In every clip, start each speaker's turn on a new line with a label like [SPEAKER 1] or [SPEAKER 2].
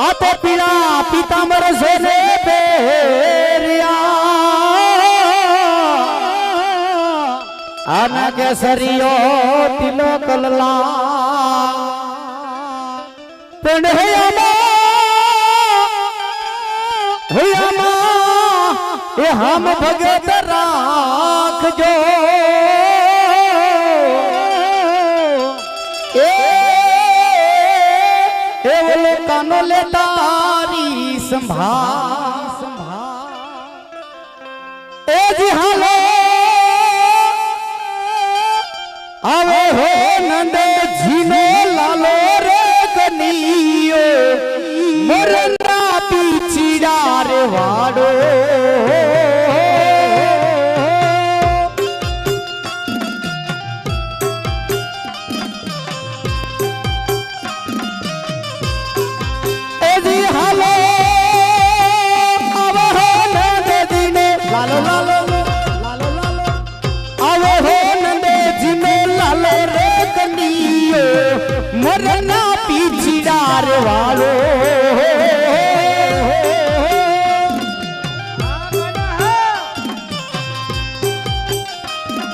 [SPEAKER 1] आते पीड़ा पीतांबर सोने पेरिया आना केसरियो तिलक लला पण ये हम भगत राख जो वो कानो ले तारी संभाल ए जी हालो आवे हो नंद जीनो लालो रे कनियो मरना पीछीड़ा रे वाड़ो मरना पीछीदार वालो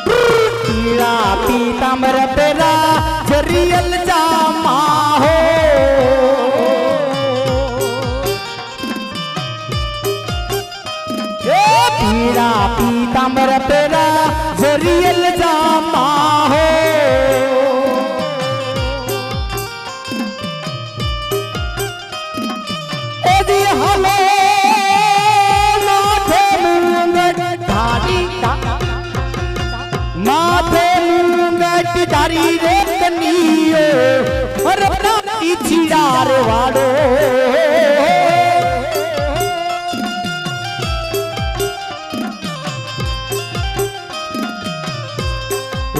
[SPEAKER 1] पीड़ा पीतांबर पेरा जरियल जामा हो पीड़ा पीतांबर पेरा जरियल जामा हो तारी रे कनियो मरना पीछीदार वाड़ो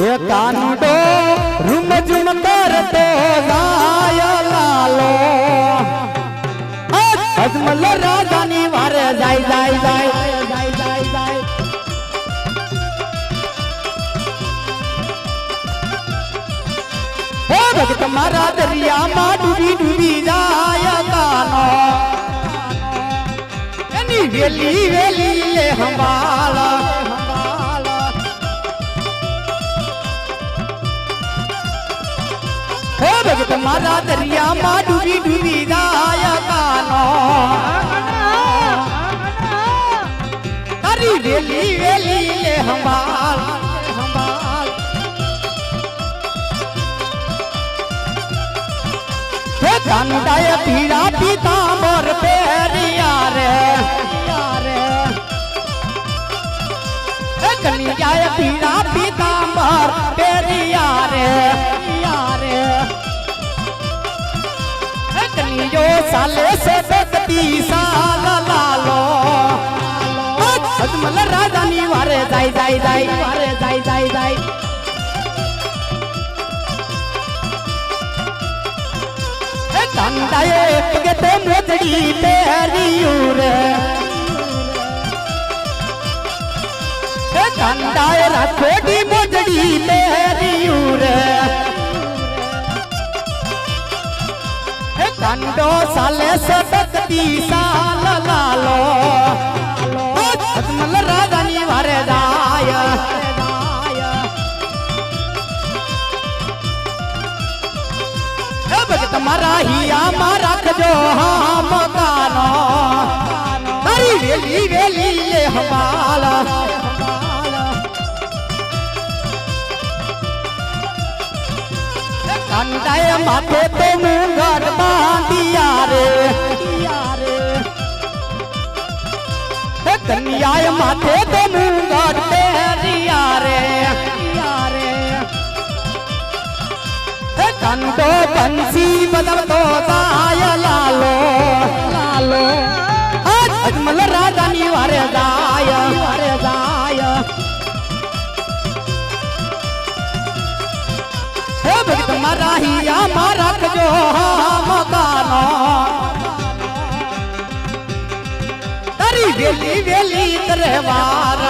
[SPEAKER 1] ये कानडो रुम जुम करतो गाय लालो अजमल राजानी वारे जाय जाय जाय जाय जाय जाय भगत मारा दरिया मा डूबी डूबी जाय कानो कनी वेली वेली ले हमारा हे भगत मारा दरिया मा डूबी डूबी जाय कानो तारी वेली वेली ले हमारा कंडाय पीड़ा पीतांबर पेरिया रे कन्याय पीड़ा पीतांबर पेरिया रे कन्यो साले से 31 साल लालो अजमल राजानी वारे जाय जाय जाय वारे जाय जाय जाय कंडाए पगते मोजड़ी पेरियूर कंडाए राखोड़ी मोजड़ी पेरियूर कंडो साले 31 साल लालो अजमल राजानी वारे जाय भगत मारा हिया मारा जो हम कानो तारी वेली वेली ले हमारा कंडाए माथे पे मुंगर बांधिया रे कन्याए माथे पे मुंगर पेरिया रे कंडो बंसी बदल तो जाय लालो लालो अजमल राजानी वारे जाय हे भगत मारा हिया मारा जो हम कानो तारी वेली वेली तरवार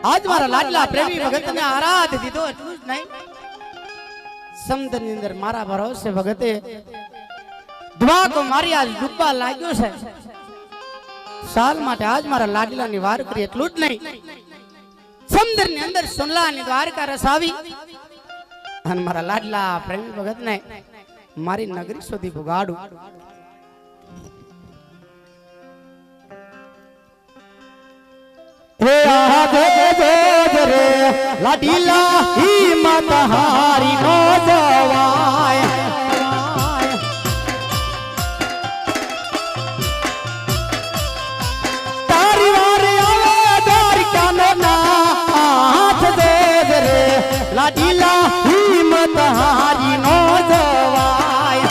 [SPEAKER 1] આજ મારા લાડલા પ્રેમી ભગતને આરાધ દીધો એટલું જ નહીં સમુદ્રની અંદર મારા ભરોસે ભગતે દ્વાકો મારી આજ ડૂબવા લાગ્યો છે સાલ માટે આજ મારા લાડલાની વાર કરી એટલું જ નહીં સમુદ્રની અંદર સોનલાની દ્વારકા રસાવી અને મારા લાડલા પ્રેમી ભગતને મારી નગરી સુધી ભોગાડું हे आगे जोज रे लाडीला हिम्मत हारी नो जवाय तारी वारे आवे द्वारका नो नाथ जोज रे लाडीला हिम्मत हारी नो जवाय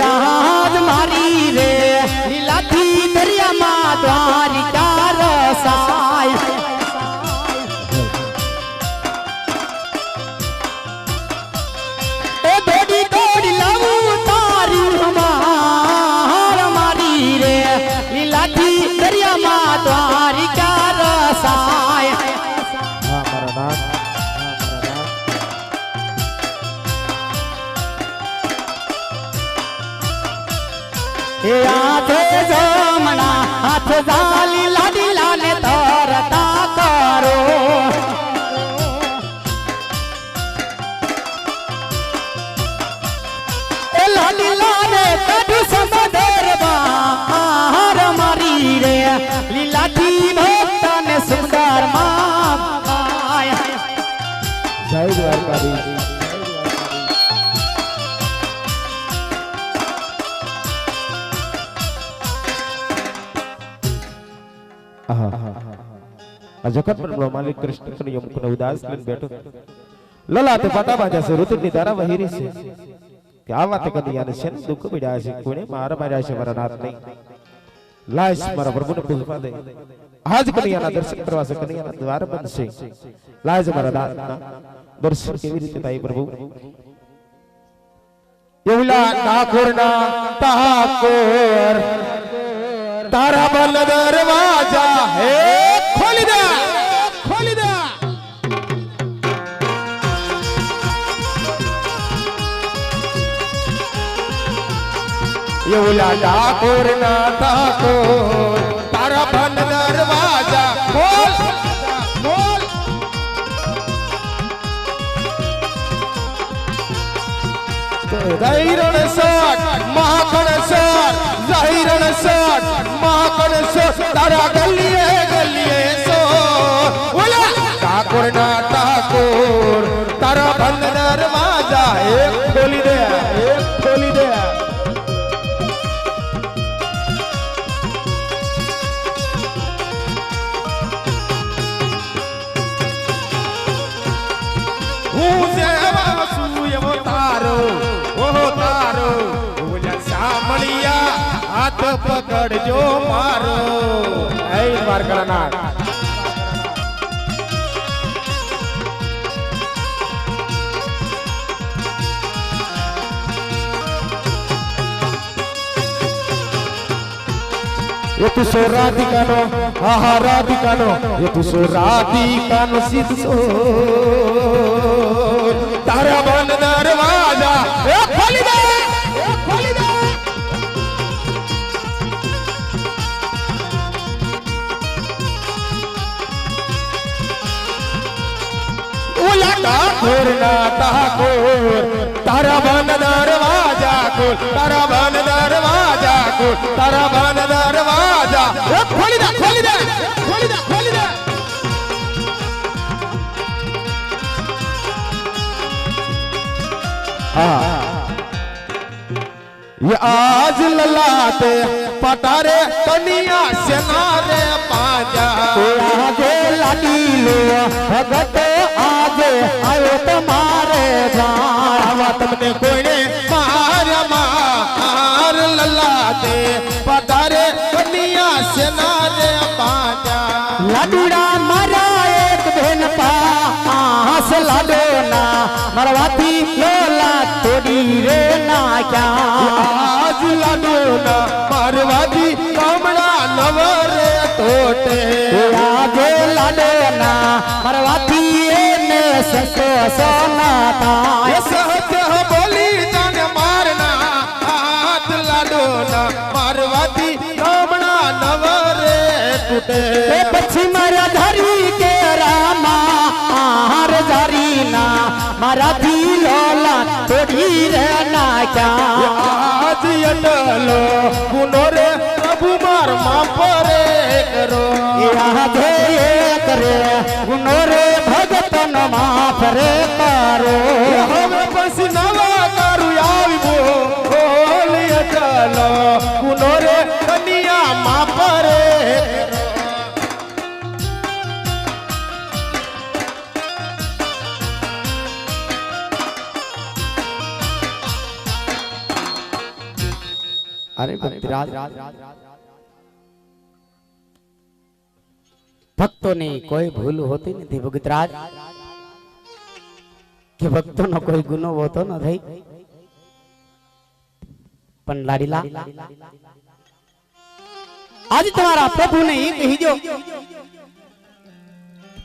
[SPEAKER 1] आज मारी रे लीलाथी दरिया मा द्वारिका रसाय ए दौड़ी दौड़ी लाऊ तारी हमार मारी रे लीलाथी दरिया मा द्वारिका रसाय हां मारा नाथ हे आथे जमना हाथ जाली लाडी लाने तरता करो ए लाडी लाने कदू समदर बाहर मारी रे लीलाठी भक्ता ने सुंदर माय जय द्वारकाधीश जगत पर मालिक कृष्ण कन्हैया मुख ने उदास लेन बैठो ललाते पाटा बाजा से ऋतु ની ધારા વહી રહી છે કે આ વાતે કન્હૈયાને છે દુઃખ પડ્યા છે કોને માર્યા છે મારા નાથ નહીં લાશ મારા પ્રભુને પૂજવા દે આજ કન્હૈયાના દર્શન કરવા છે કન્હૈયાના દ્વાર બનશે લાજ મારા નાથના દર્શન કેવી રીતે થાય પ્રભુ એવલા ઠાકોરના ઠાકોર तारा बल दरवाजा है खोली दे ये उला ठाकुर ना ठाकुर तारा बल दरवाजा खोल खोल दैरण साठ महाकण साठ दैरण साठ महाकण साठ तारा गलिए गलिए सो बोला ठाकुर ना ठाकुर तारा बंद दरवाजा एक खोली दे हूँ सेवा सूयवो तारो सामलिया हाथ पकड़ जो मारो ऐ द्वारकानाथ ये तू सो राधिकानो आहा राधिकानो ये तू सो राधिकानो सिद्ध सो तारा बंद दरवाजा ए खोली दे ठाकुर ना ठाकुर तारा बन दरवाजा खोल तारा बन दरवाजा खोल तारा बन दरवाजा खोली दे खोली दे खोली दे खोली दे ये आज ललाते पटारे कनिया सेनारे पाजा आगे लाडी लो भगत आगे आयो तुम्हारे जावा तुमने कोई मार मार ललाते पटारे कनिया सेनारे पाजा लाडूड़ा मारा एक बहन पास લાડો ના મરવાથી લોલા તોડી રે નાખ્યા
[SPEAKER 2] આજ લાડો ના મારવાથી કામડા નવરે તોટે
[SPEAKER 1] આજે લાડો ના મરવાથી એને સસો સોના થાય
[SPEAKER 2] સત્ય બોલી તને મારના હાથ લાડો ના મારવાથી કામડા નવરે તૂટે
[SPEAKER 1] પછી મારા ધારી કે રામા હાર ધારી ના મારાથી લોલા તોડી રે નાખ્યા
[SPEAKER 2] આજ અટલો ગુનો રે પ્રભુ માર માફ રે કરો
[SPEAKER 1] આજે કરે ગુનો રે ભગતન માફ રે કરો
[SPEAKER 2] હવે પછી નવા કરું આવ્યો બોલી અટલો ગુનો રે કન્યા માફ રે
[SPEAKER 1] अरे भक्तराज भक्तों ने कोई भूल होती नहीं थी भक्तराज कि भक्तों नो कोई गुनो होतो न थई पण लाडीला आज तुम्हारा प्रभु ने ये कही जो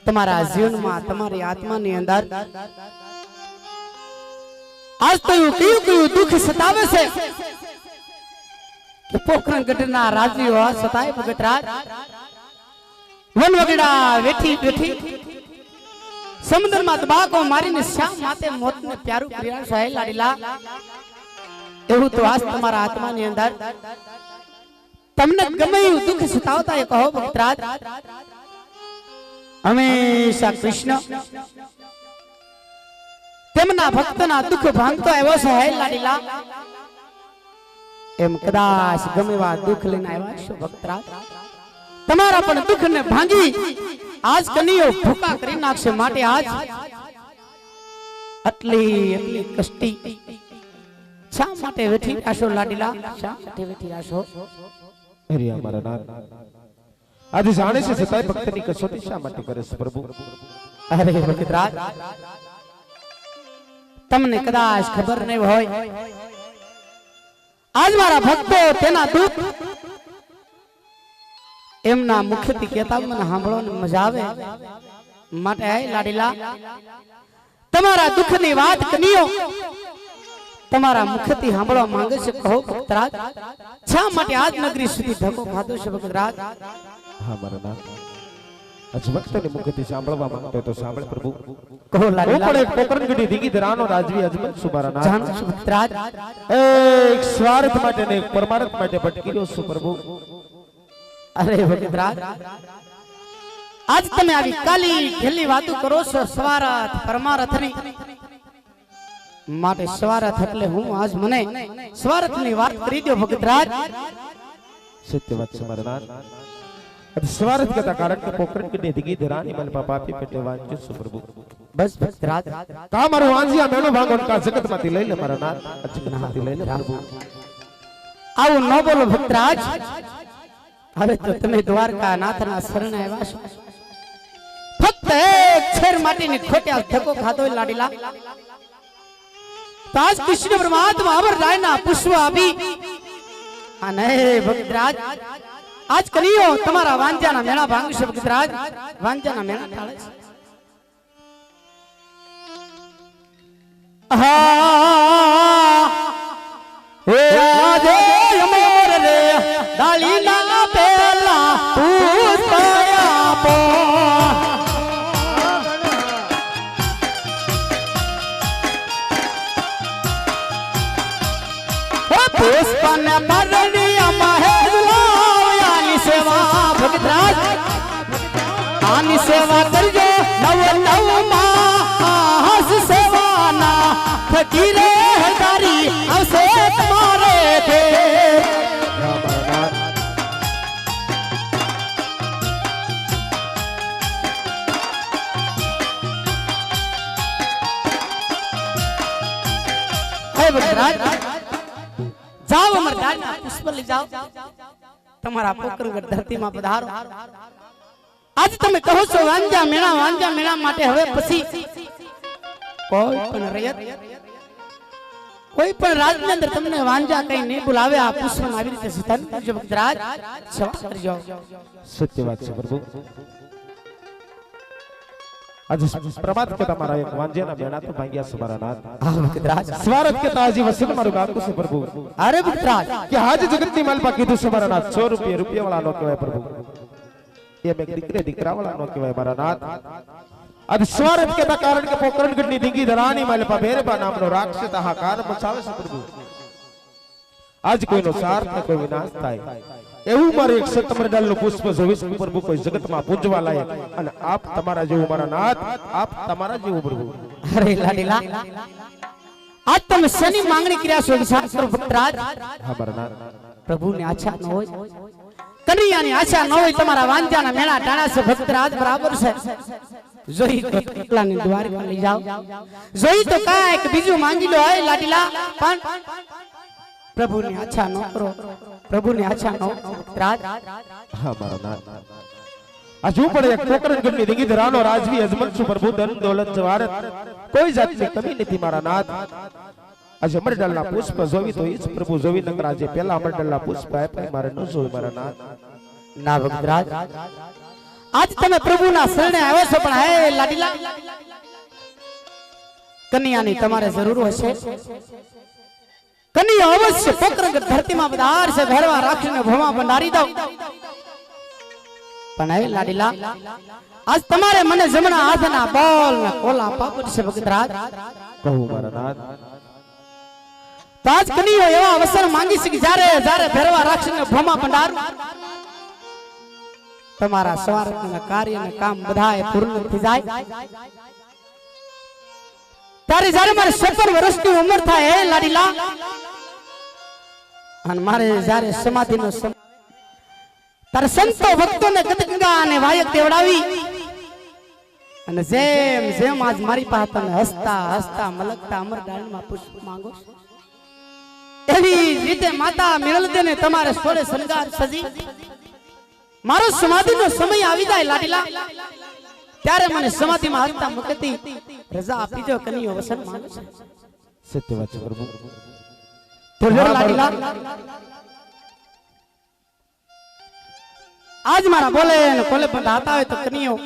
[SPEAKER 1] तुम्हारा जीवन में तुम्हारी आत्मा ने अंदर आज तो यूं क्यों दुख सतावे से कि पोखरण घटना राजी हो सताए भगतराज वन वगड़ा वेठी वेठी समुद्र में दबा को मारी ने श्याम माते मौत ने प्यारू प्रिया सहे लाडीला एवं तो आज तुम्हारा आत्मा ने अंदर तमने गमे दुख सतावता है कहो भगतराज हमेशा कृष्ण तेमना भक्तना दुख भांगतो एवो सहे लाडीला एम कदाच गमेवा दुख लेना आया छो भक्तराज તમારા પણ દુખ ને ભાંગી આજ કનીઓ ભૂકા કરી નાખશે માટે આજ આટલી કષ્ટી શા માટે વેઠી આશો લાડીલા શા માટે વેઠી આશો
[SPEAKER 2] અરે અમારા નાથ આજે જાણે છે છતાંય ભક્તની કસોટી શા માટે કરે છે પ્રભુ
[SPEAKER 1] અરે ભગતરાજ તમને કદાચ ખબર નહીં હોય आज मारा भक्तो तेना दुख एमना मुखથી કહેતા મને સાંભળોને મજા આવે માટે હે લાડીલા તમારા દુખની વાત કનીઓ તમારા મુખથી સાંભળવા માંગે છે કહો ભક્તરાજ શા માટે આજ નગરી સુધી ધક્કો ખાધો છે ભક્તરાજ
[SPEAKER 2] હા મારા નાથ આજ ભક્તની મુખથી સાંભળવા માંગતો તો સાંભળ પ્રભુ
[SPEAKER 1] કહો લાડીલા
[SPEAKER 2] પણ એક પોકરણગઢી દીગી ધરાનો રાજવી અજમત સુબારા નાથ
[SPEAKER 1] જાણ છું ભક્તરાજ
[SPEAKER 2] એક સ્વાર્થ માટે ને એક પરમાર્થ માટે ભટકી રહ્યો છું પ્રભુ
[SPEAKER 1] અરે ભગતરાજ આજ તમે આવી કાલી ઢેલી વાતો કરો છો સ્વાર્થ પરમાર્થની માટે સ્વાર્થ એટલે હું આજ મને સ્વાર્થની વાત કરી દો ભગતરાજ
[SPEAKER 2] સત્ય વાત છે મારા નાથ સ્વાર્થ કરતા કારણ કે પોકરણગઢી દીગી ધરાની મન પાપી પેટે વાંચ્યું છું પ્રભુ
[SPEAKER 1] બસ ભગતરાજ
[SPEAKER 2] કા મારું વાંજિયા મેનો ભાગોન કા જગતમાંથી લઈ લે મારા નાથ આ જગતમાંથી લઈ લે પ્રભુ
[SPEAKER 1] આવું ન બોલો ભગતરાજ હવે તો તમે દ્વારકા નાથના શરણે આવ્યા છો ફક્ત એક છેર માટીની ખોટ્યા ધક્કો ખાધો લાડીલા તો આજ કૃષ્ણ પરમાત્મા અમર રાયના પુષ્પ આપી અને ભગતરાજ આજ કનીઓ તમારા વાંજાના મેળા ભાંગશે ભગતરાજ વાંજાના મેળા ટાળે છે હે આજે અમર રે દાલીના પેલા પુષ્પ આપો પુષ્પને પરણિયા મહેરલાયાની સેવા ભગતરાજ આની સેવા કરજો નવ નવ માસ સેવાના ફકીરે હજારી આવશે તમારે તે હે ભગતરાજ जाओ अमर दाना पुष्प ले जाओ तुम्हारा पोकरगढ़ धरती में पधारो आज તમે કહો છો વાંજા મેણા માટે હવે પછી કોઈ પણ રયત કોઈ પણ રાજની અંદર તમને વાંજા કઈ નહીં બોલાવે આ પુષ્પમાં આવી રીતે સ્થાન કરજો ભક્તરાજ સેવા કરજો
[SPEAKER 2] સત્ય વાત છે પ્રભુ આજે પ્રમાદ કે તમારા એક વાંજેના બેણા તો ભાંગ્યા છે મારા નાથ
[SPEAKER 1] હા ભક્તરાજ
[SPEAKER 2] સ્વારથ કે તાજી વસન મારું ગાતું છે પ્રભુ
[SPEAKER 1] અરે ભક્તરાજ
[SPEAKER 2] કે આજ જગતની માલપા કીધું છે મારા નાથ 100 રૂપિયા વાળા નો કહેવાય પ્રભુ એ મેં દીકરા વાળા નો કહેવાય મારા નાથ આજ સ્વારથ કે કારણ કે પોકરણગઢની દીંગી ધરાની માલપા ભેરબા નામનો રાક્ષસ હાહાકાર મચાવે છે પ્રભુ આજ કોઈનો સાર્થ ને કોઈ વિનાશ થાય એવું મારે એક સતમરડાલનું પુષ્પ જોઈશ પ્રભુ કોઈ જગતમાં પૂજવા લાયક અને આપ તમારા જેવું મારા નાથ આપ તમારા જેવું પ્રભુ
[SPEAKER 1] અરે લાડીલા આજ તમે શની માંગણી કર્યા છો વિચાર કરો ભક્તરાજ
[SPEAKER 2] હા મારા નાથ
[SPEAKER 1] પ્રભુની આછા ન હોય કનૈયાની આછા ન હોય તમારા વાંજાના મેળા ટાણા છે ભક્તરાજ બરાબર છે જોઈ તો એકલાની દ્વારકા લઈ જાઓ જોઈ તો કાંઈક બીજું માંગી લો હે લાડીલા પણ પ્રભુની આછા ન કરો પ્રભુની આછા ન ભક્તરાજ
[SPEAKER 2] હા મારા નાથ આ જો પણ એક પોકરણગઢની દીંગી ધરાનો રાજવી અજમત છું પ્રભુ ધન દોલત જવારત કોઈ જાતની કમી નથી મારા નાથ આજે અમરડાલના પુષ્પ જોવી તો ઈ જ પ્રભુ જોવી નકર આજે પહેલા અમરડાલના પુષ્પ આપ્યા મારે ન જોઈ મારા નાથ
[SPEAKER 1] ના ભક્તરાજ આજ તમે પ્રભુના શરણે આવ્યો છો પણ હે લાડીલા કન્યાની તમારે જરૂર હશે કન્યા અવશ્ય પોકરણગઢ ધરતીમાં પધાર છે ભેરવા રાખીને ભવા ભંડારી દો પણ હે લાડીલા આજ તમારે મને જમણા હાથના બોલ ને કોલા પાપડ છે ભક્તરાજ
[SPEAKER 2] કહું મારા નાથ
[SPEAKER 1] તો આજ કન્યા એવા અવસર માંગી છે કે જ્યારે ભેરવા રાખીને ભવા ભંડાર તમારા સ્વાર્થના કાર્યના કામ બધાએ પૂર્ણ થઈ જાય તારે જ્યારે મારે 56 વર્ષની ઉંમર થાય હે લાડીલા અને મારે જ્યારે સમાધિનો સમય તારે સંતો ભક્તોને ગદગંગા અને વાયક દેવડાવી અને જેમ જેમ આજ મારી પાસે તમે હસતા હસતા મલકતા અમરડાળમાં પુષ્પ માંગો એવી રીતે માતા મિળલદેને તમારે સોળે શણગાર સજી મારો સમાધિનો સમય આવી જાય લાડીલા ત્યારે મને સમાધિમાં હસતા મુકતી રજા આપી દો કનૈયો વસન માંગે છે
[SPEAKER 2] સત્ય વાત છે પ્રભુ
[SPEAKER 1] તો લાડીલા આજ મારા બોલે અને કોલે પણ આતા હોય તો કનૈયો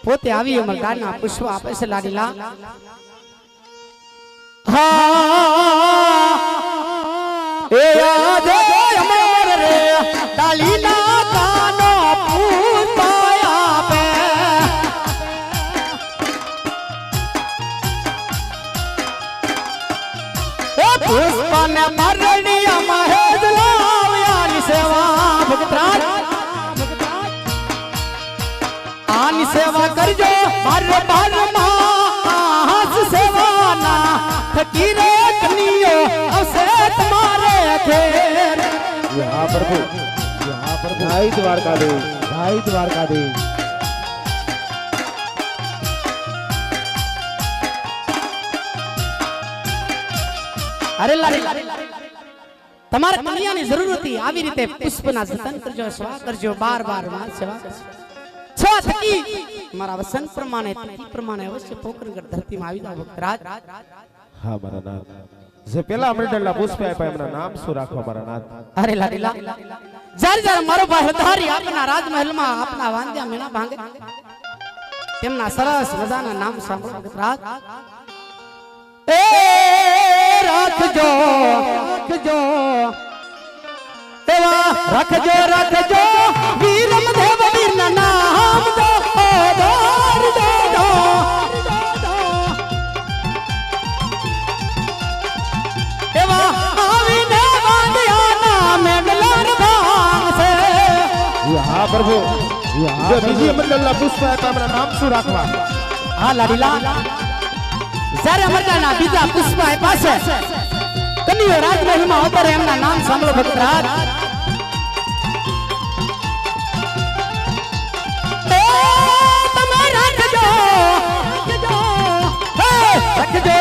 [SPEAKER 1] પોતે આવી અમર ગાના પુષ્પ આપે છે લાડીલા હા એ આદે અમર રે ડાલીલા કાનો પુષ્પ આપે એ પુષ્પને મરણિયા મહેજ લાવ્યાની સેવા ભક્તરાજ આની સેવા કરજો મારે બારમાં સેવા ના ફકીરે કનિયો આવશે તમારે ઘેર
[SPEAKER 2] હા પ્રભુ ભાઈ દ્વારકાધીશ
[SPEAKER 1] અરે લાડી તમારે કન્યાની જરૂર હતી આવી રીતે પુષ્પના જતન કરજો સેવા કરજો બાર માં સેવા કરજો છ થકી મારા વસન પ્રમાણે તિથિ પ્રમાણે અવશ્ય પોકરણગઢ ધરતીમાં આવી જાવ ભક્તરાજ
[SPEAKER 2] હા મારા નાથ જે પેલા અમરડાલના પુષ્પ આપ્યા એમના નામ શું રાખવા મારા નાથ
[SPEAKER 1] અરે લાડીલા જ્યારે મારો ભાઈ હધારી આપના રાજમહેલમાં આપના વાંદ્યા મેણા ભાંગે તેમના સરસ મજાના નામ સાંભળો ભક્તરાજ એ રાખજો એવા રાખજો વીરમ દેવ વીરના નામ દો એવા આવીને વાંદિયાના મેઘલાર ભાંગશે
[SPEAKER 2] હા પ્રભુ જો બીજી અમરડાલના પુષ્પ આપ્યા એમના નામ શું રાખવા
[SPEAKER 1] હા લાડીલા જ્યારે અમરડાલના બીજા પુષ્પ આપ્યા છે કન્યો રાજમહેલમાં અવતરે એમના નામ સાંભળો ભક્તરાજ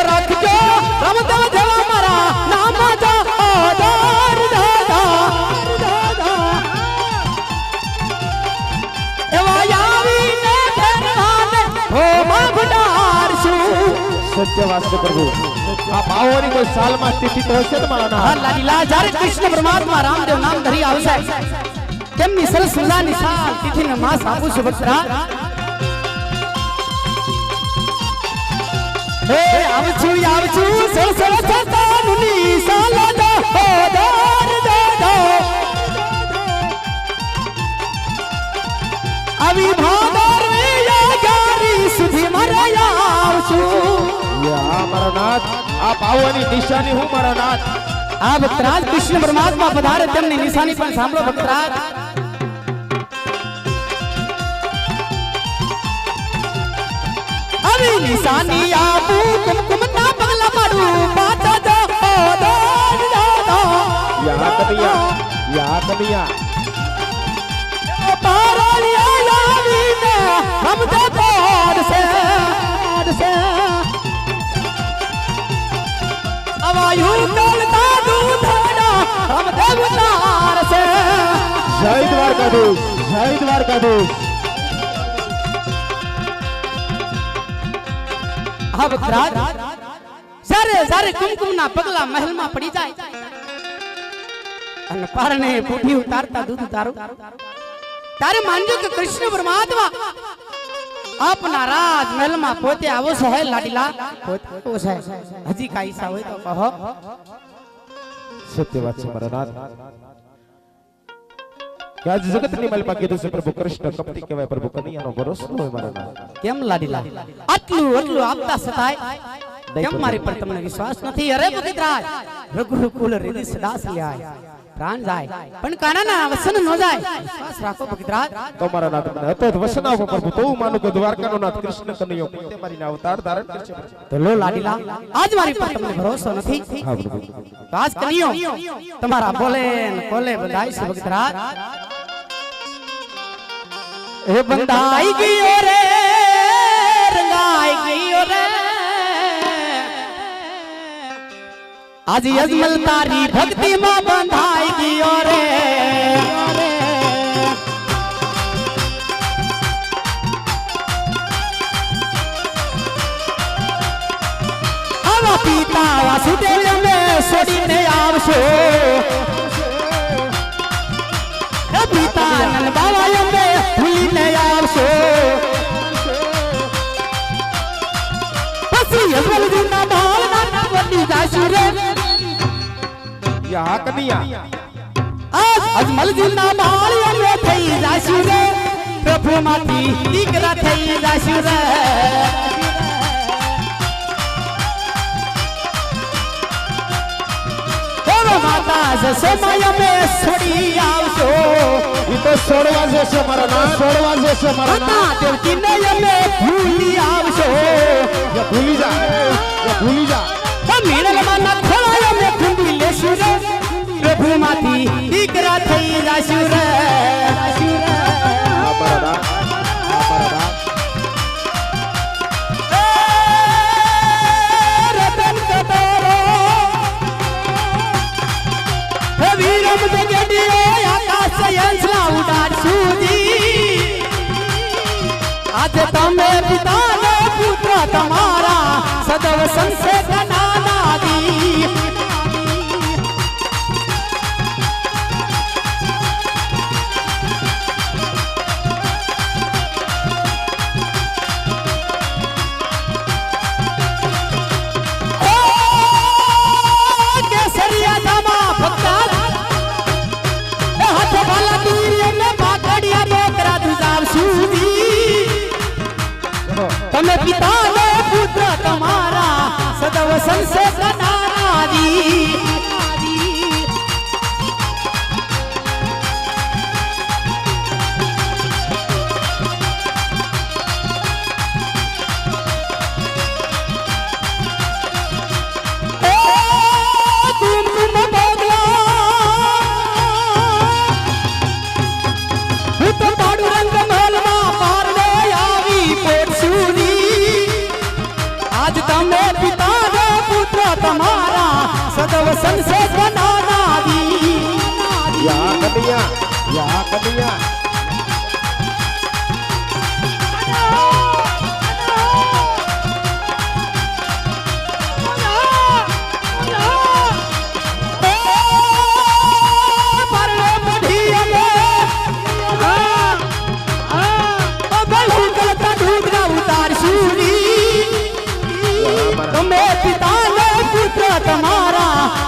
[SPEAKER 1] રાખજો રમતો દેવા મારા નામ જો ઓદર દાદા એવા આવીને ભગવાન હો ભંડાર છું
[SPEAKER 2] सत्य वास्तव प्रभु आप आवोनी कोई साल में स्थिति तो हશે ને મારા
[SPEAKER 1] હા લાડીલા જ્યારે કૃષ્ણ પરમાત્મા રામદેવ નામ ધરી આવશે તેમની સરસ મજાની સાલ તિથિને માસ આપું છું ભક્તરાજ હે આવછું સરસ સતાનુની સાલ દો દર દો આવી ભાદર ગારી સુધી મરયા આવછું
[SPEAKER 2] યા મારા નાથ आप आवोनी निशानी हूं मारा नाथ
[SPEAKER 1] आ भक्तराज कृष्ण परमात्मा पधारे तेमनी निशानी पण सांभळो भक्तराज अरे निशानी आपू कुमकुम ना पगला मारू पाचा दो दो
[SPEAKER 2] या कबिया
[SPEAKER 1] पारालिया लावीने हम तो पार से अवायु डोलता दूधड़ा हम देवतार से
[SPEAKER 2] जय द्वारकाधीश
[SPEAKER 1] अब राज सारे कुमकुम ना पगला महल में पड़ी जाए अन पारने पूठी उतारता दूध उतारो तारे मानजो के कृष्ण परमात्मा अपना राज महल में पोते आवो है लाडीला पोते आवो है हजी का ईसा होय तो कहो
[SPEAKER 2] सत्य बात से मारा नाथ क्या जगत ની મલપા કીધું છે પ્રભુ કૃષ્ણ કપટી કહેવાય પ્રભુ કનૈયાનો ભરોસો હોય મારા નાથ
[SPEAKER 1] કેમ લાડીલા આટલું આપતા સતાય કેમ મારી પર તમને વિશ્વાસ નથી અરે પતિતરાજ રઘુકુલ હૃદય સદાસ લ્યાય प्राण जाए पण कानाना वसन न जाए विश्वास राखो भक्तराज
[SPEAKER 2] તમારા નાથ મને હતો વસન આપો પ્રભુ તો હું માનું કે દ્વારકાનો નાથ કૃષ્ણ કનૈયો પોતે મારીને અવતાર ધારણ કરશે
[SPEAKER 1] તો લો લાડીલા આજ મારી પર તમને ભરોસો નથી
[SPEAKER 2] હા પ્રભુ
[SPEAKER 1] તો આજ કનૈયો તમારા બોલે ને કોલે બંધાઈ છે ભક્તરાજ એ બંધાઈ ગયો રે રંગાઈ ગયો રે आज यजमल तारी भक्ति में बंधाई गयो रे अब पिता वासुदेव में सोड़ी ने आवशो पिता नल बाबा में भूली ने आवशो पसी यजमल जी ना बाल ना बनी जाशु रे
[SPEAKER 2] या कनिया
[SPEAKER 1] आज अजमल जी ना बालिया में थई जाशु रे प्रभु माती दीकरा थई जाशु रे ओ माता समय में छोड़ी आवशो
[SPEAKER 2] ई तो छोड़वा जैसे मारा नाथ
[SPEAKER 1] माता देवकी नय में भूली आवशो
[SPEAKER 2] या भूली जा
[SPEAKER 1] मीनल माना खोलाया में कुंडी लेशु रे प्रभु माती दीकरा थई जाशु रे
[SPEAKER 2] मारा नाथ
[SPEAKER 1] रतन कतरो हे वीरम जगडियो आकाश यंसला उडार सुदी आज तमे पिता ने पुत्र तुम्हारा सदैव संसे कनाना दी केसरिया धामा भक्ता हाथ वाला तीर में पाकड़िया मोकरा दुजाव सूदी तमे पिता ने पुत्र तुम्हारा सदैव संसे कनाना दी सदैव संसे कनाना दी
[SPEAKER 2] या कनिया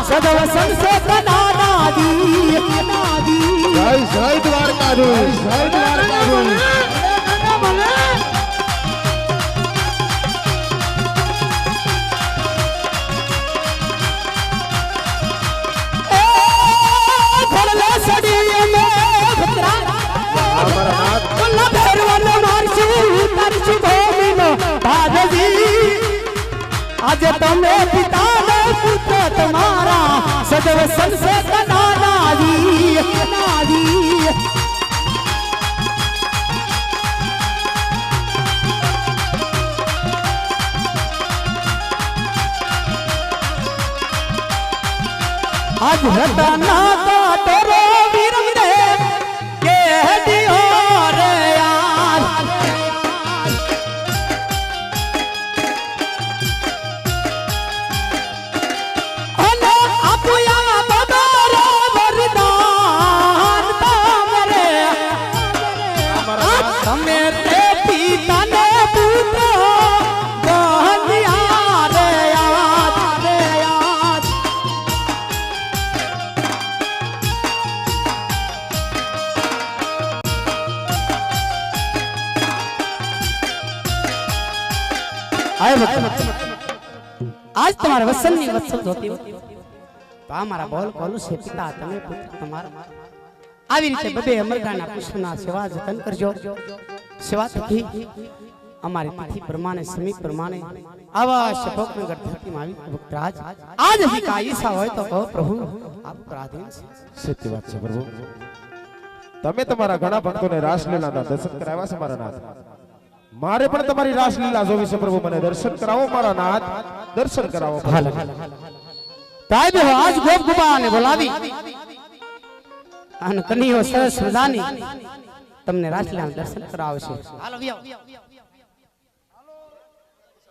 [SPEAKER 1] સદવ સંસદ નાનાજી
[SPEAKER 2] જય જય દ્વારકાધીશ જય દ્વારકાધીશ
[SPEAKER 1] આજે તમે પિતા ને પુત્ર તમારા સદવ સંસદ નાનાજી આજ હતા ના કાટરો વીરમ રે કે દિયો રે યાર અને આપુયા બાબારો વરદાન તામરે તમે તે પિતા ને પુત્ર બન્યા રે યાદ રે યાદ आज तुम्हारे वसन ની વત્સલ જોતી હોય તો આ મારા બોલ બોલું છે પિતા તમે પુત્ર તમારા આવી રીતે બધે અમરગાના પુષ્પના સેવા જતન કરજો સેવા થકી અમારી તિથિ પ્રમાણે સમિત પ્રમાણે અવશ્ય ભોગનગર ધરતીમાં આવી ભક્તરાજ આજ હી કા ઈચ્છા હોય તો કહો પ્રભુ આપ પ્રાર્થના છે
[SPEAKER 2] સત્ય વાત છે પ્રભુ તમે તમારા ઘણા ભક્તોને રાસલીલાના દર્શન કરાવ્યા છે મારા નાથ મારે પણ તમારી રાસલીલા જોવી છે પ્રભુ મને દર્શન કરાવો મારા નાથ દર્શન કરાવો
[SPEAKER 1] તાઈબે આજ ગોપ ગોપાને બોલાવી અને કનીઓ સરસ મજાની તમને રાસલીલાના દર્શન કરાવશે હાલો વ્યાવ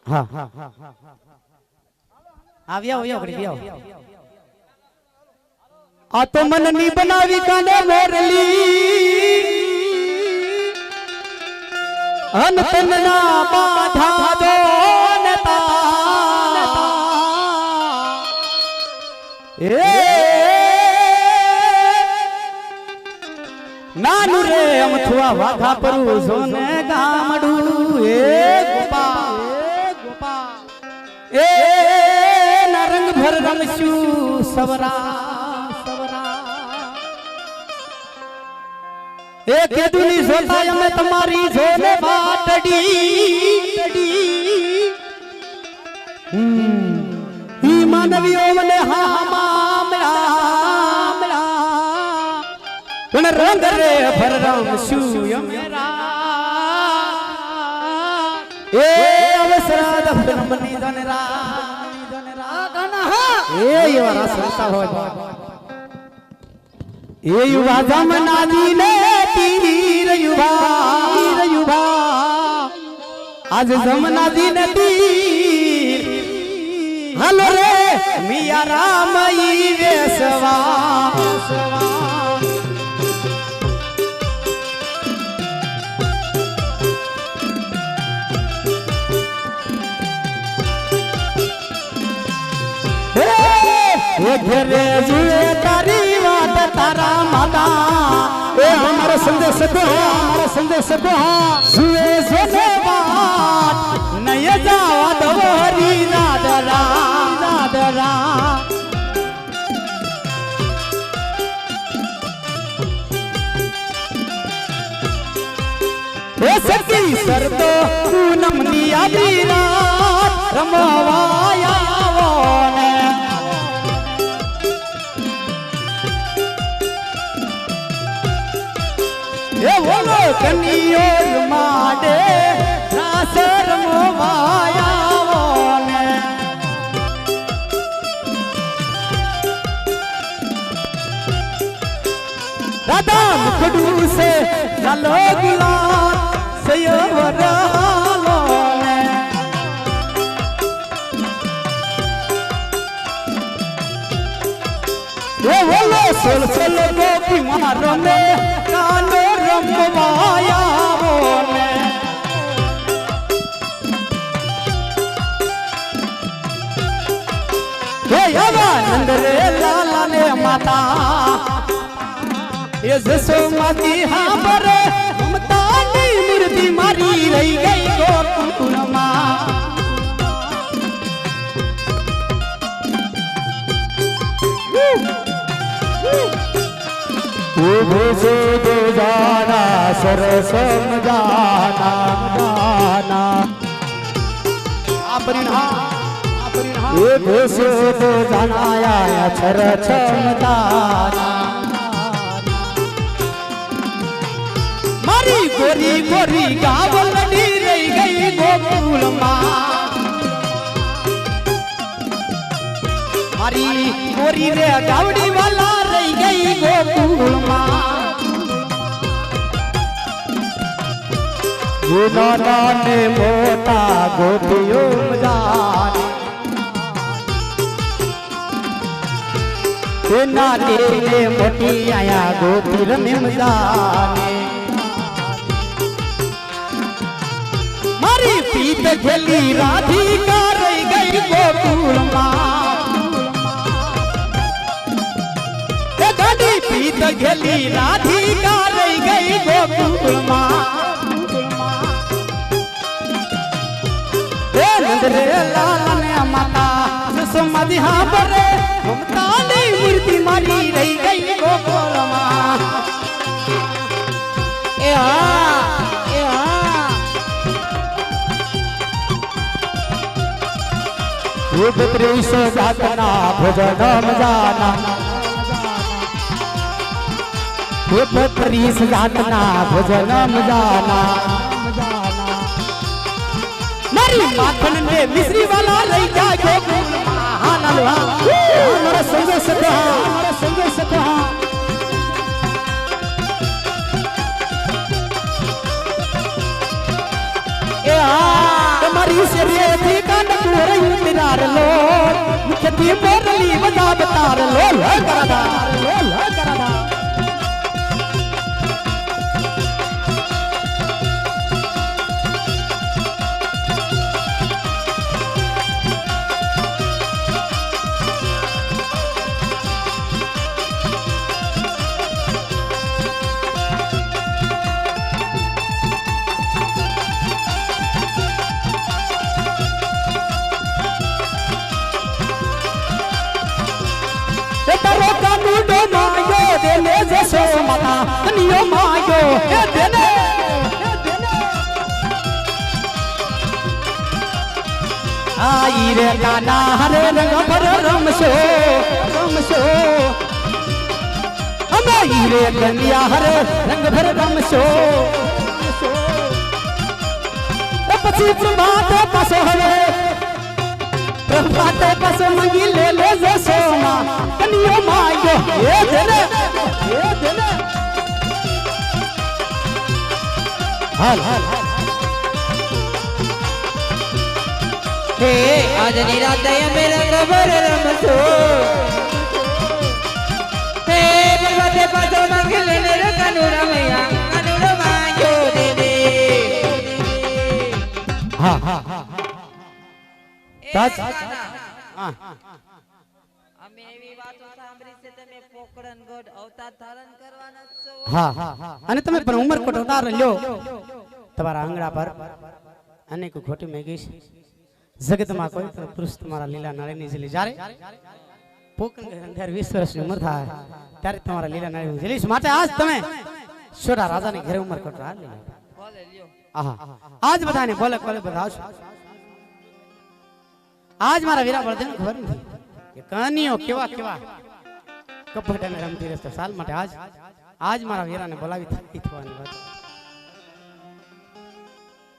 [SPEAKER 1] હા આ વ્યાવ વ્યાવ કરી વ્યાવ આ તો મનની બનાવી કાંડે મોરલી અન તનના બાધા દોનતા એ નાનુ રે અમથુઆ વાઘા પરું સોને ગામડું એ ગોપા એ નરંગ ભર રમશું સવરા એ કેદુની જોતા અમે તમારી જોને બાટડી ઈ માનવીઓ મને હા મામલા પણ રંગ રે ભરરામ શું અમેરા એ અવસરા દફનમની દનરા એ એવા રસતા હોય એ યુવા જમનાજી ને તીર યુવા આજ જમનાજી ને તીર હાલો રે મિયા રામ ઈ વેસવા ઘરે જુએ તારી વાત તારા માતા એ અમારો સંદેશ કો જુએ જોને વાત નય જાવા દવરી દાદરા એ સખી સરતો પૂનમની આધી રાત રમવાયા ને એ બોલો કનિયો માડે રાસર મોવાયા ને દાદા મુખડું સે ચાલો ગુલાબ સયવરાલો ને એ બોલો સોલ સોલ ગોપી મારો ને કાનો રમવાયા ને હે આનંદ રે એ જસોમાંથી હાંભરે મમતાની મૂર્તિ મારી રહી ગઈ ગોકુળમાં
[SPEAKER 2] उभे दो जाना सरस जाना उभे से दो जाना छर छमदाना
[SPEAKER 1] मारी गोरी गोरी गाव लड़ी रही गई गोकुळમાં मारी गोरी रे गावड़ी वाला रही गई गोकुळમાં
[SPEAKER 2] नाना ने मोटा गोपियो जाने नानी ने मोटी आया गोपी रमे जाने
[SPEAKER 1] मारी पीत खेली राधिका रही गई गोकुळમાં पीत खेली राधिका रही गई गोकुळમાં रे लाल ने माता जसोमती हांभरे ममतानी मूर्ति मारी रही गई गोकुळમાં ए हा
[SPEAKER 2] त्रिश जातना भजन जाना त्रिश जातना भजन जाना
[SPEAKER 1] मारी माखन ने मिश्री वाला रही जा गोकुळમાં हा लालू हा हमारा संजय सखा हमारा संजय सखा ए हा तुम्हारी शरीर थी कांड तोरे इंतजार लो मुखती मोरली बजा बतार लो करादा तारो कानूडो मायो देले जसोमता कनियो मायो हे देले आई रे नाना हरे रंग भर रमसो हमाई रे कन्या हरे रंग भर रमसो पछी प्रभात पासो हवे प्रभात पासो मंगी ले ले जसोमा कनियो मायो हे देले हाल
[SPEAKER 3] हे आज निरादय मेरा खबर रमसो हे पर्वते पासो मंगले मेरा कानूरा मैया कानूरा मायो दे दे
[SPEAKER 2] हाँ ताज
[SPEAKER 1] हां
[SPEAKER 3] અમે એવી વાતો સાંભળી છે તમે પોકરણગઢ અવતાર ધારણ કરવાના છો
[SPEAKER 1] હા અને તમે પણ ઉમરકોટ અવતાર લ્યો તમારા આંગણા પર અનેક ખોટી મેગી છે જગતમાં કોઈ પણ પુરુષ તમારા લીલા નાળીની જલી જ્યારે પોકરણગઢ અંદર 20 વર્ષની ઉંમર થાય ત્યારે તમારા લીલા નાળીની જલીશ માટે આજ તમે છોટા રાજાની ઘરે ઉમરકોટ રાજ લ્યો
[SPEAKER 3] બોલે લ્યો
[SPEAKER 1] આહા આજ બધાને બોલે બોલે બધાવશો આજ મારા વીરા બળદેવને ખબર નથી કે કહાનીઓ કેવા કેવા કપટ અને રમતી રહેશે સાલ માટે આજ મારા વીરાને બોલાવી થતી થવાની વાત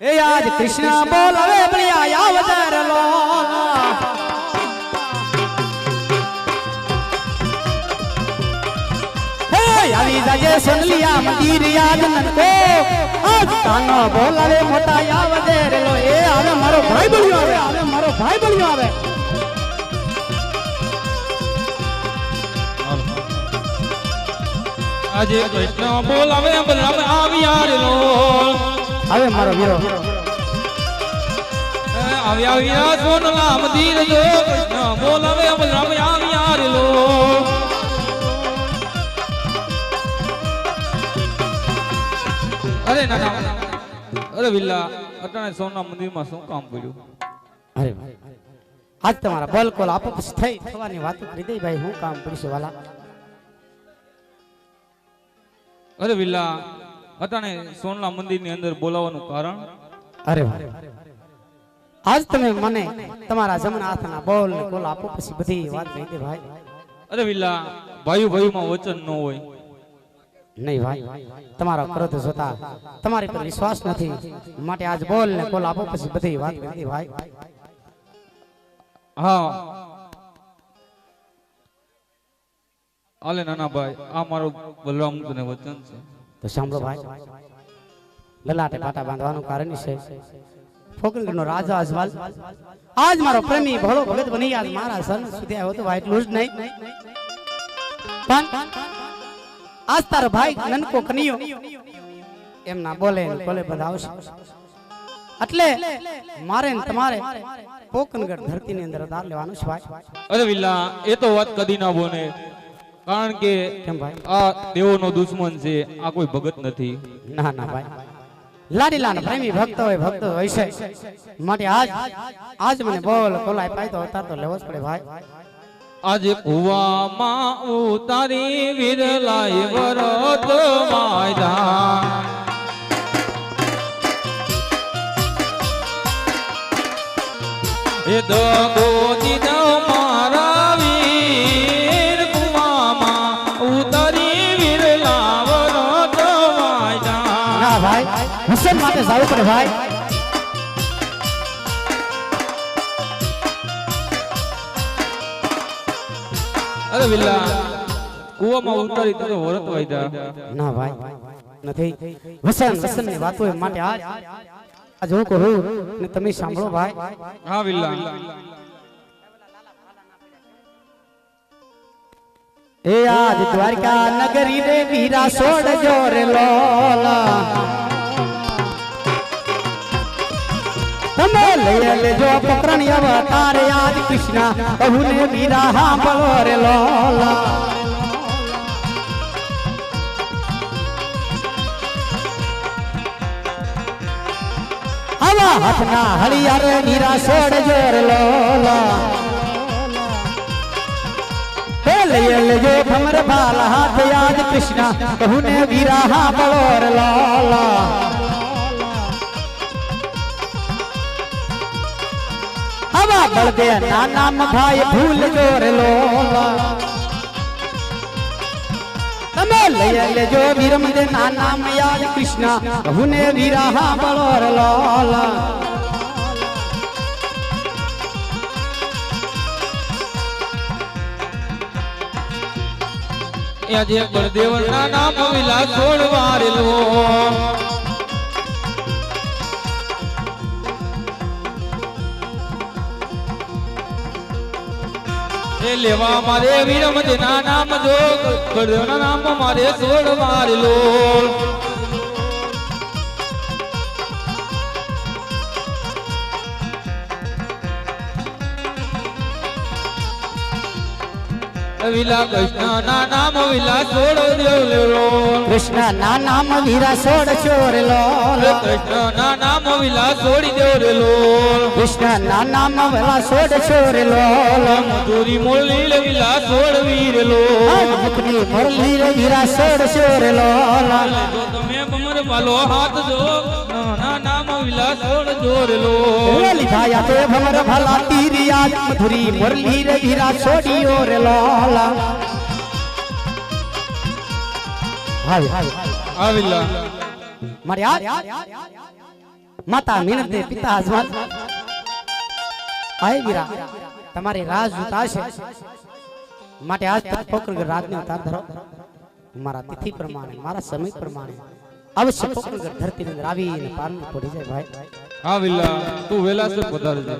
[SPEAKER 1] એ આજ કૃષ્ણ બોલાવે બળિયા આવદર લો હે આવી જાજે સોનલિયા મંદિર યાદ નકો આજ કાનો બોલાવે મોટા આવદર લો એ આવે મારો ભાઈ બળિયો આવે મારો ભાઈ બળિયો આવે
[SPEAKER 4] આજે કૃષ્ણ બોલાવે બલરામ આવ્યા રે લો
[SPEAKER 1] હવે મારો વીરો
[SPEAKER 4] આવ્યા વીરા સોનલા મંદિર જો કૃષ્ણ બોલાવે બલરામ આવ્યા રે લો અરે ના ના અરે વિલા અટાણે સોના મંદિરમાં શું કામ પડ્યું?
[SPEAKER 1] અરે આજ તમારા બલકોલ આપો થઈ થવાની વાતો કરી દઈ ભાઈ, હું કામ પડશે વાલા?
[SPEAKER 4] અરે વિલા અટાણે સોના મંદિરની અંદર બોલાવવાનું કારણ?
[SPEAKER 1] અરે આજ તમે મને તમારા જમણા હાથના બોલ ને કોલ આપો પછી બધી વાત કહી દે ભાઈ.
[SPEAKER 4] અરે વિલા ભાઈઓ ભાઈઓમાં વચન ન હોય.
[SPEAKER 1] નહીં ભાઈ, તમારો ક્રોધ જોતા તમારી પર વિશ્વાસ નથી, માટે આજ બોલ ને કોલ આપો પછી બધી વાત કરી દે ભાઈ.
[SPEAKER 4] હા આલે નાના ભાઈ, આ મારું બલરામ તને વચન છે.
[SPEAKER 1] તો સાંભળો ભાઈ, લલાટે પાટા બાંધવાનું કારણ છે ફોકલનો રાજા અજવાલ આજ મારો પ્રેમી ભોળો ભગત બની આજ મારા સન સુધી આવ્યો તો ભાઈ, એટલું જ નહીં પણ આજ તારો ભાઈ નનકો કનિયો એમના બોલે ને બોલે બધા આવશે, એટલે મારે ને તમારે પોકનગઢ ધરતીની અંદર અવતાર લેવાનું છે ભાઈ.
[SPEAKER 4] અરે વિલા એ તો વાત કદી ના બને, કારણ કે
[SPEAKER 1] કેમ ભાઈ?
[SPEAKER 4] આ દેવોનો દુશ્મન છે, આ કોઈ ભગત નથી.
[SPEAKER 1] ના ના ભાઈ, લાડીલાના પ્રેમી ભક્ત હોય છે, માટે આજ મને બોલ કોલાય પાય તો અવતાર તો લેવો જ પડે ભાઈ.
[SPEAKER 4] આજે કુવામાં ઉતારી વિરલાય વરત માયદા, એ દગો દીધો મારા વીર, કુવામાં ઉતારી વિરલા વરત માયદા.
[SPEAKER 1] ના ભાઈ, હુસેન માટે જાવું પડે ભાઈ.
[SPEAKER 4] અરે વિલા કુવામાં ઉતારી તો વરત વાયદા.
[SPEAKER 1] ના ભાઈ નથી, વસન ની વાતો માટે આજ હું કહું ને તમે સાંભળો ભાઈ.
[SPEAKER 4] હા વિલા
[SPEAKER 1] એ આજ દ્વારકા નગરી રે વીરા સોડ જોરે લોલા, તમે લઈ લેજો પકરણ અવતાર આજ કૃષ્ણ બહુને વીરા હાંભળો રે લોલા. આવા હાથના હળિયા રે વીરા સોડ જોરે લોલા, લઈ લેજો ભમર ભાલ હાથ યાદ કૃષ્ણ કહુને વીરા હાંભળો રે લોલા. આવા બળદે ના નામ ભાઈ ભૂલ જો રે લોલા, તમે લઈ લેજો વીરમ દે ના નામ યાદ કૃષ્ણ કહુને વીરા હાંભળો રે લોલા.
[SPEAKER 4] આજે બળદેવના નામ વિલા છોડવારેલો, એ લેવા મારે વીરમદના નામ જો બળદેવના નામ મારે છોડવારેલો. વિલા કૃષ્ણ ના નામ વિલા છોડ દેવલો,
[SPEAKER 1] કૃષ્ણ ના નામ વીરા સોડ ચોરેલો,
[SPEAKER 4] કૃષ્ણ ના નામ વિલા છોડી દેવલો.
[SPEAKER 1] કૃષ્ણ ના નામ વેલા સોડ ચોરેલો,
[SPEAKER 4] મધુરી મુરલી વિલા છોડ વીરેલો.
[SPEAKER 1] મુકની મુરલી રે વીરા સોડ ચોરેલો.
[SPEAKER 4] જો તમે ભમર વાલો હાથ જો ના નામ વિલા છોડ જોરેલો.
[SPEAKER 1] લીધાયા તો ભમર ભલા તીરી આજ મધુરી મુરલી રે વીરા સોડિયો રે લોલા.
[SPEAKER 4] આવિલા
[SPEAKER 1] મારી માતા મિનતે પિતા અજવાલ આય વીરા તમારી રાજ ઉતાશે, માટે આજ પોકરગઢ રાજને ઉતાર ધરો. મારા તિથિ પ્રમાણે મારા સમય પ્રમાણે અવશ્ય પોકરગઢ ધરતીની અંદર આવીને પારણું પડી જાય ભાઈ.
[SPEAKER 4] આવિલા તું વેલા સે પધારજે.